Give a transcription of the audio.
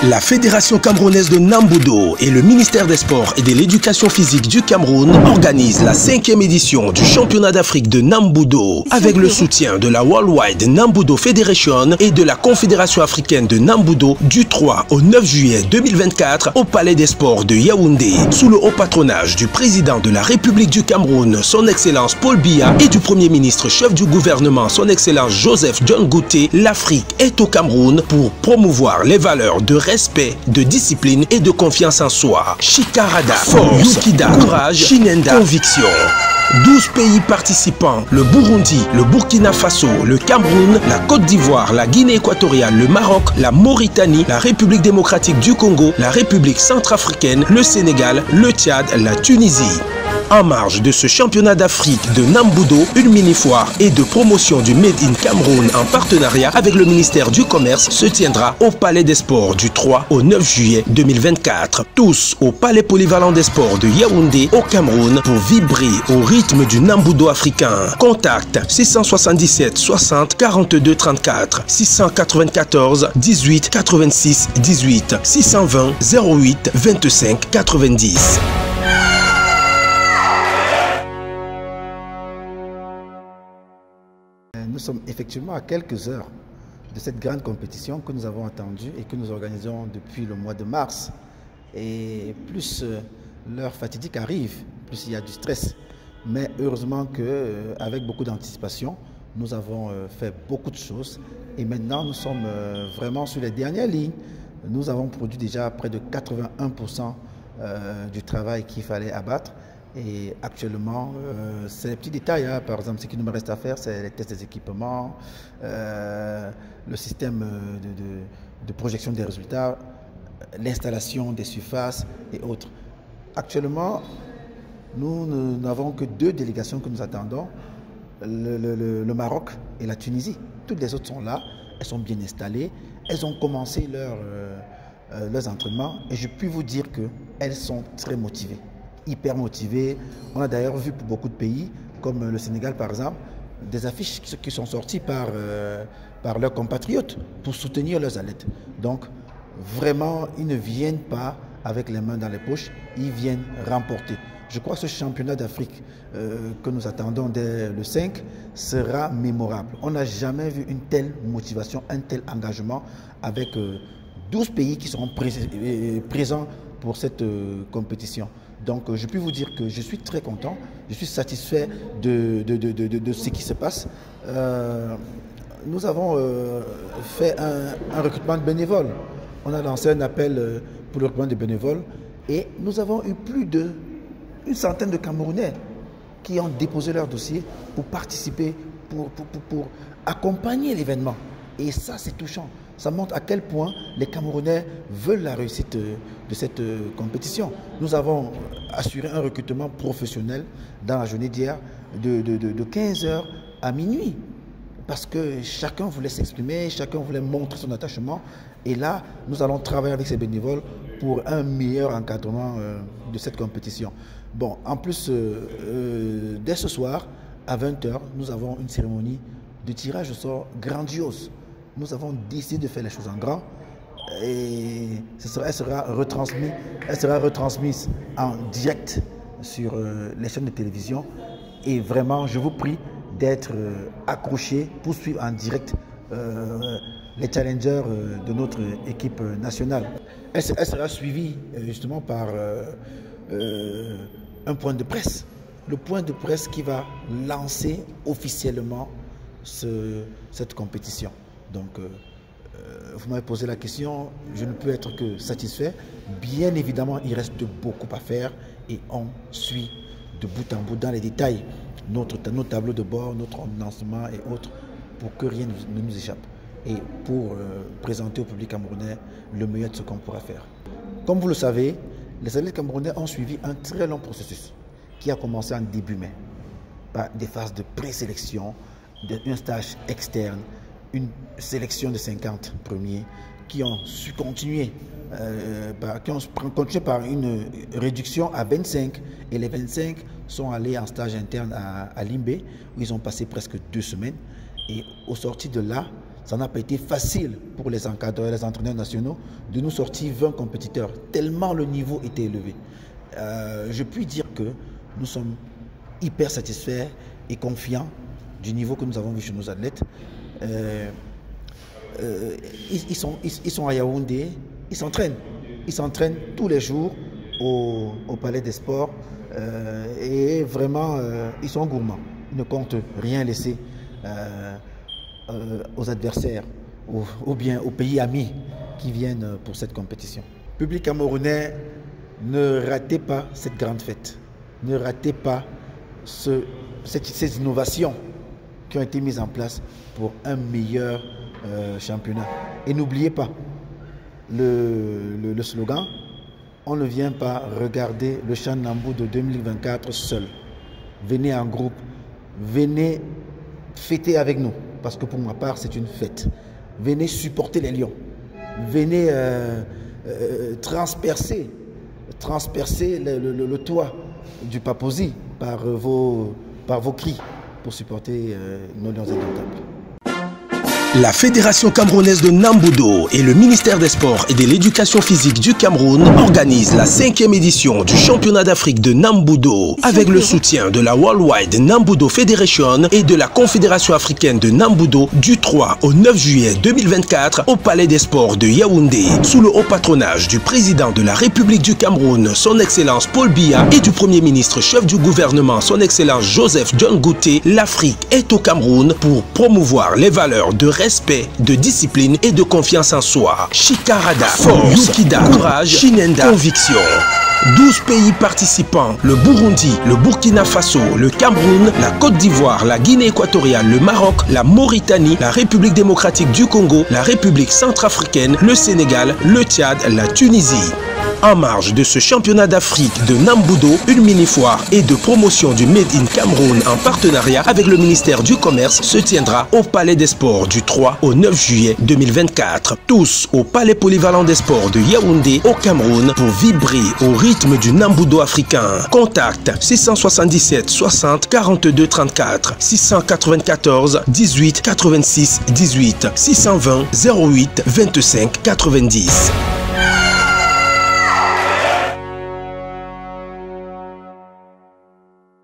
La Fédération camerounaise de Nambudo et le ministère des Sports et de l'Éducation physique du Cameroun organisent la 5e édition du championnat d'Afrique de Nambudo avec le soutien de la Worldwide Nambudo Federation et de la Confédération africaine de Nambudo du 3 au 9 juillet 2024 au Palais des Sports de Yaoundé sous le haut patronage du président de la République du Cameroun, son Excellence Paul Biya, et du Premier ministre chef du gouvernement, son Excellence Joseph John Gouté. L'Afrique est au Cameroun pour promouvoir les valeurs de respect, de discipline et de confiance en soi. Chikarada, force, Yukida, courage, Shinenda, conviction. 12 pays participants, le Burundi, le Burkina Faso, le Cameroun, la Côte d'Ivoire, la Guinée équatoriale, le Maroc, la Mauritanie, la République démocratique du Congo, la République centrafricaine, le Sénégal, le Tchad, la Tunisie. En marge de ce championnat d'Afrique de Nambudo, une mini-foire et de promotion du Made in Cameroun en partenariat avec le ministère du Commerce se tiendra au Palais des Sports du 3 au 9 juillet 2024. Tous au Palais Polyvalent des Sports de Yaoundé au Cameroun pour vibrer au rythme du Nambudo africain. Contact 677 60 42 34 694 18 86 18 620 08 25 90. Nous sommes effectivement à quelques heures de cette grande compétition que nous avons attendue et que nous organisons depuis le mois de mars. Et plus l'heure fatidique arrive, plus il y a du stress. Mais heureusement qu'avec beaucoup d'anticipation, nous avons fait beaucoup de choses. Et maintenant, nous sommes vraiment sur les dernières lignes. Nous avons produit déjà près de 81% du travail qu'il fallait abattre. Et actuellement, c'est les petits détails. Hein. Par exemple, ce qui nous reste à faire, c'est les tests des équipements, le système de projection des résultats, l'installation des surfaces et autres. Actuellement, nous n'avons que 2 délégations que nous attendons, le Maroc et la Tunisie. Toutes les autres sont là, elles sont bien installées, elles ont commencé leurs entraînements et je puis vous dire qu'elles sont très motivées. Hyper motivés. On a d'ailleurs vu pour beaucoup de pays, comme le Sénégal par exemple, des affiches qui sont sorties par leurs compatriotes pour soutenir leurs athlètes. Donc vraiment, ils ne viennent pas avec les mains dans les poches, ils viennent remporter. Je crois que ce championnat d'Afrique que nous attendons dès le 5 sera mémorable. On n'a jamais vu une telle motivation, un tel engagement avec 12 pays qui seront présents pour cette compétition. Donc je peux vous dire que je suis très content, je suis satisfait de ce qui se passe. Nous avons fait un recrutement de bénévoles. On a lancé un appel pour le recrutement de bénévoles et nous avons eu plus d'une centaine de Camerounais qui ont déposé leur dossier pour participer, pour accompagner l'événement. Et ça, c'est touchant. Ça montre à quel point les Camerounais veulent la réussite de cette compétition. Nous avons assuré un recrutement professionnel dans la journée d'hier de 15h à minuit. Parce que chacun voulait s'exprimer, chacun voulait montrer son attachement. Et là, nous allons travailler avec ces bénévoles pour un meilleur encadrement de cette compétition. Bon, en plus, dès ce soir, à 20h, nous avons une cérémonie de tirage au sort grandiose. Nous avons décidé de faire les choses en grand et elle sera retransmise en direct sur les chaînes de télévision. Et vraiment, je vous prie d'être accrochés pour suivre en direct les challengers de notre équipe nationale. Elle sera suivie justement par un point de presse. Le point de presse qui va lancer officiellement cette compétition. Donc, vous m'avez posé la question, je ne peux être que satisfait. Bien évidemment, il reste beaucoup à faire et on suit de bout en bout dans les détails nos tableaux de bord, notre lancement et autres pour que rien ne nous échappe et pour présenter au public camerounais le meilleur de ce qu'on pourra faire. Comme vous le savez, les athlètes camerounais ont suivi un très long processus qui a commencé en début mai par des phases de présélection, un stage externe, une sélection de 50 premiers qui ont su continuer, par une réduction à 25 et les 25 sont allés en stage interne à Limbé où ils ont passé presque 2 semaines et au sorti de là, Ça n'a pas été facile pour les encadreurs et les entraîneurs nationaux de nous sortir 20 compétiteurs, tellement le niveau était élevé. Je puis dire que nous sommes hyper satisfaits et confiants du niveau que nous avons vu chez nos athlètes. Ils sont à Yaoundé, ils s'entraînent tous les jours au Palais des Sports et vraiment ils sont gourmands. Ils ne comptent rien laisser aux adversaires ou bien aux pays amis qui viennent pour cette compétition. Public camerounais, ne ratez pas cette grande fête, ne ratez pas ces innovations qui ont été mises en place pour un meilleur championnat. Et n'oubliez pas le slogan, on ne vient pas regarder le Chan Nambudo 2024 seul. Venez en groupe, venez fêter avec nous, parce que pour ma part c'est une fête. Venez supporter les Lions, venez transpercer le toit du Paposi par vos cris pour supporter nos Lions indomptables. La Fédération camerounaise de Nambudo et le ministère des Sports et de l'Éducation physique du Cameroun organisent la 5e édition du championnat d'Afrique de Nambudo avec le soutien de la Worldwide Nambudo Federation et de la Confédération africaine de Nambudo du 3 au 9 juillet 2024 au Palais des Sports de Yaoundé sous le haut patronage du président de la République du Cameroun, son Excellence Paul Biya, et du Premier ministre chef du gouvernement, son Excellence Joseph John Gouté. L'Afrique est au Cameroun pour promouvoir les valeurs de respect, de discipline et de confiance en soi. Chikarada, force, Yukida, courage, Shinenda, conviction. 12 pays participants, le Burundi, le Burkina Faso, le Cameroun, la Côte d'Ivoire, la Guinée équatoriale, le Maroc, la Mauritanie, la République démocratique du Congo, la République centrafricaine, le Sénégal, le Tchad, la Tunisie. En marge de ce championnat d'Afrique de Nambudo, une mini-foire et de promotion du Made in Cameroun en partenariat avec le ministère du Commerce se tiendra au Palais des Sports du 3 au 9 juillet 2024. Tous au Palais Polyvalent des Sports de Yaoundé au Cameroun pour vibrer au rythme du Nambudo africain. Contact 677 60 42 34 694 18 86 18 620 08 25 90.